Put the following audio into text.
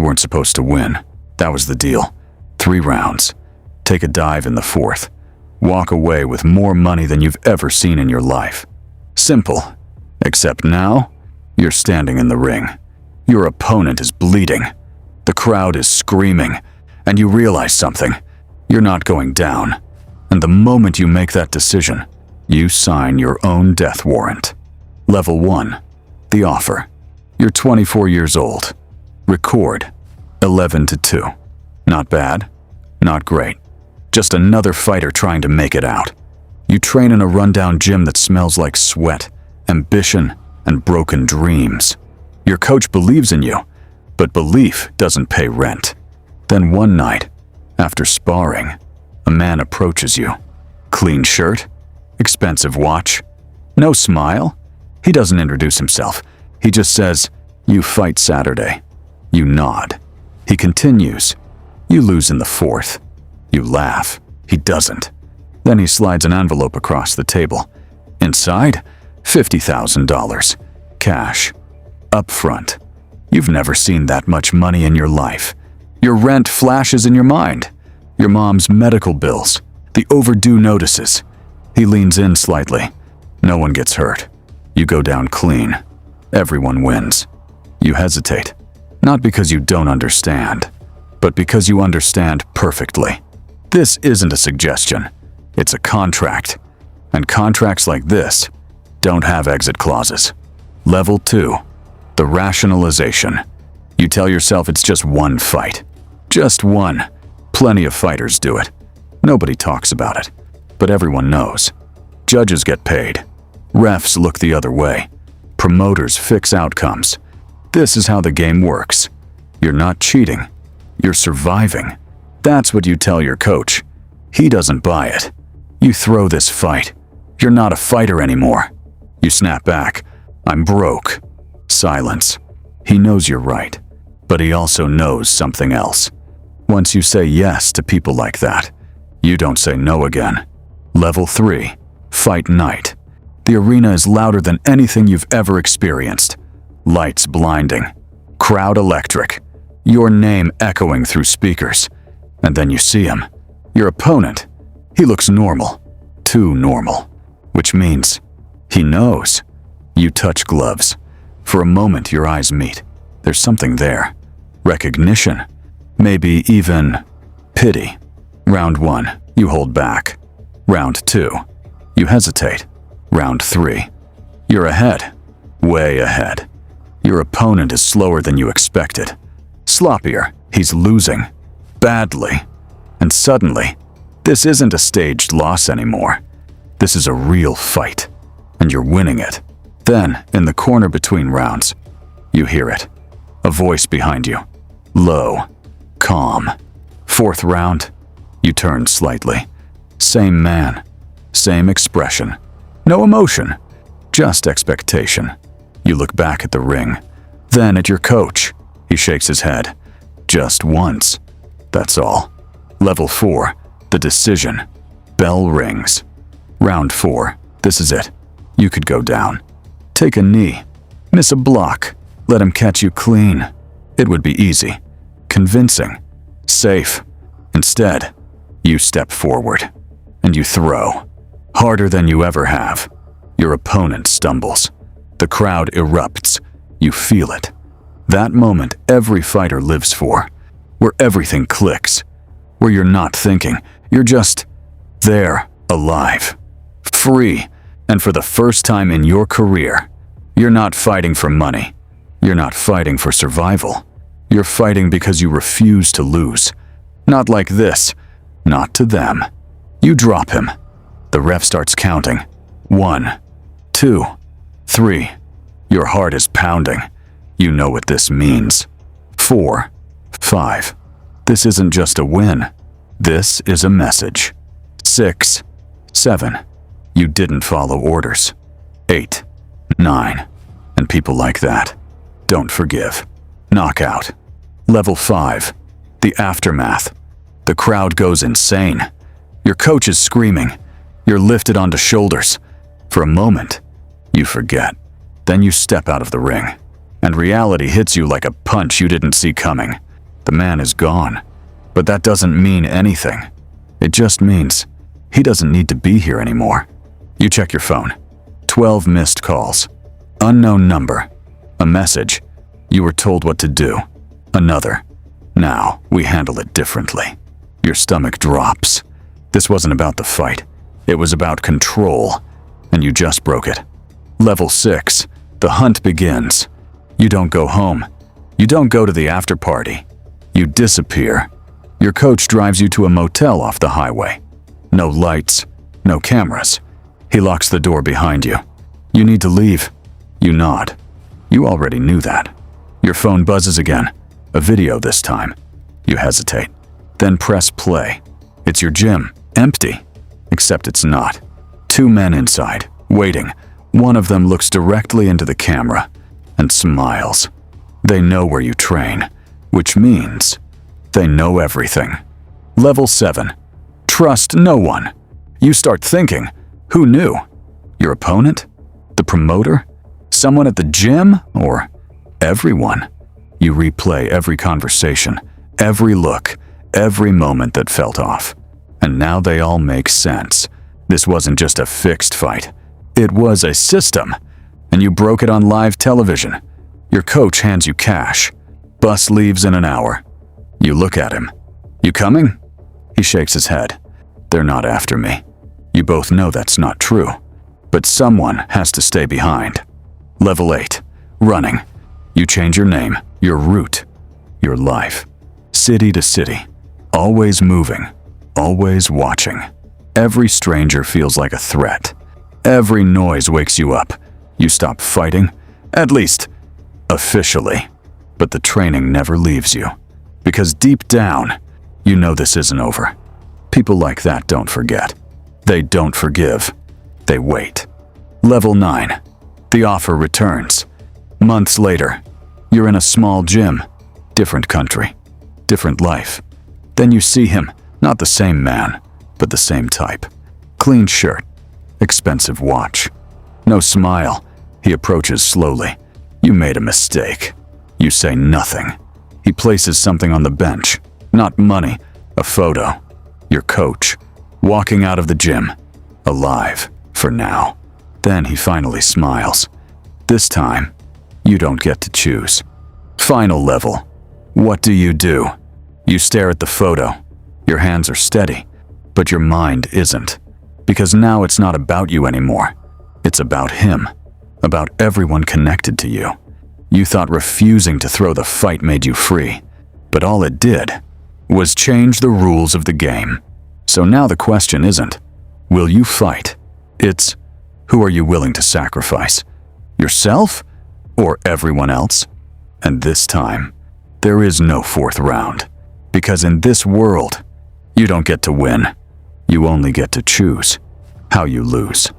weren't supposed to win. That was the deal. 3 rounds. Take a dive in the 4th. Walk away with more money than you've ever seen in your life. Simple. Except now, you're standing in the ring. Your opponent is bleeding. The crowd is screaming, and you realize something. You're not going down. And the moment you make that decision, you sign your own death warrant. Level 1. The offer. You're 24 years old. Record. 11-2. Not bad. Not great. Just another fighter trying to make it out. You train in a rundown gym that smells like sweat, ambition, and broken dreams. Your coach believes in you, but belief doesn't pay rent. Then one night, after sparring, a man approaches you. Clean shirt, expensive watch, no smile. He doesn't introduce himself. He just says, "You fight Saturday." You nod. He continues. You lose in the 4th. You laugh. He doesn't. Then he slides an envelope across the table. Inside, $50,000. Cash. Up front. You've never seen that much money in your life. Your rent flashes in your mind. Your mom's medical bills. The overdue notices. He leans in slightly. No one gets hurt. You go down clean. Everyone wins. You hesitate. Not because you don't understand, but because you understand perfectly. This isn't a suggestion. It's a contract. And contracts like this don't have exit clauses. Level 2. The rationalization. You tell yourself it's just one fight. Just one. Plenty of fighters do it. Nobody talks about it, but everyone knows. Judges get paid. Refs look the other way. Promoters fix outcomes. This is how the game works. You're not cheating. You're surviving. That's what you tell your coach. He doesn't buy it. You throw this fight. You're not a fighter anymore. You snap back. I'm broke. Silence. He knows you're right, but he also knows something else. Once you say yes to people like that, you don't say no again. Level 3. Fight night. The arena is louder than anything you've ever experienced. Lights blinding. Crowd electric. Your name echoing through speakers. And then you see him. Your opponent. He looks normal. Too normal. Which means he knows. You touch gloves. For a moment your eyes meet. There's something there. Recognition. Maybe even pity. Round 1. You hold back. Round 2. You hesitate. Round 3. You're ahead. Way ahead. Your opponent is slower than you expected. Sloppier. He's losing. Badly. And suddenly, this isn't a staged loss anymore. This is a real fight. And you're winning it. Then, in the corner between rounds, you hear it. A voice behind you. Low. Calm. 4th round. You turn slightly. Same man. Same expression. No emotion. Just expectation. You look back at the ring. Then at your coach. He shakes his head. Just once. That's all. Level 4. The decision. Bell rings. Round 4. This is it. You could go down. Take a knee. Miss a block. Let him catch you clean. It would be easy. Convincing. Safe. Instead, you step forward. And you throw. Harder than you ever have. Your opponent stumbles. The crowd erupts. You feel it. That moment every fighter lives for. Where everything clicks. Where you're not thinking. You're just there, alive. Free. And for the first time in your career, you're not fighting for money. You're not fighting for survival. You're fighting because you refuse to lose. Not like this. Not to them. You drop him. The ref starts counting. 1, 2, 3. Your heart is pounding. You know what this means. 4, 5. This isn't just a win. This is a message. 6, 7. You didn't follow orders. 8, 9. And people like that don't forgive. Knockout. Level 5. The aftermath. The crowd goes insane. Your coach is screaming. You're lifted onto shoulders. For a moment, you forget. Then you step out of the ring, and reality hits you like a punch you didn't see coming. The man is gone. But that doesn't mean anything. It just means he doesn't need to be here anymore. You check your phone. 12 missed calls. Unknown number. A message. You were told what to do. Another. Now we handle it differently. Your stomach drops. This wasn't about the fight. It was about control. And you just broke it. Level 6. The hunt begins. You don't go home. You don't go to the after party. You disappear. Your coach drives you to a motel off the highway. No lights, no cameras. He locks the door behind you. You need to leave. You nod. You already knew that. Your phone buzzes again. A video this time. You hesitate. Then press play. It's your gym. Empty. Except it's not. 2 men inside, waiting. One of them looks directly into the camera and smiles. They know where you train, which means they know everything. Level 7. Trust no one. You start thinking, who knew? Your opponent? The promoter? Someone at the gym? Or everyone? You replay every conversation, every look, every moment that felt off. And now they all make sense. This wasn't just a fixed fight. It was a system. And you broke it on live television. Your coach hands you cash. Bus leaves in an hour. You look at him. You coming? He shakes his head. They're not after me. You both know that's not true. But someone has to stay behind. Level 8. Running. You change your name, your route, your life. City to city. Always moving. Always watching. Every stranger feels like a threat. Every noise wakes you up. You stop fighting. At least, officially. But the training never leaves you. Because deep down, you know this isn't over. People like that don't forget. They don't forgive. They wait. Level 9. The offer returns. Months later, you're in a small gym. Different country. Different life. Then you see him, not the same man, but the same type. Clean shirt. Expensive watch. No smile. He approaches slowly. You made a mistake. You say nothing. He places something on the bench. Not money. A photo. Your coach. Walking out of the gym. Alive. For now. Then he finally smiles. This time, you don't get to choose. Final level. What do? You stare at the photo. Your hands are steady, but your mind isn't. Because now it's not about you anymore. It's about him. About everyone connected to you. You thought refusing to throw the fight made you free, but all it did was change the rules of the game. So now the question isn't, will you fight? It's, who are you willing to sacrifice? Yourself or everyone else? And this time, there is no 4th round. Because in this world, you don't get to win. You only get to choose how you lose.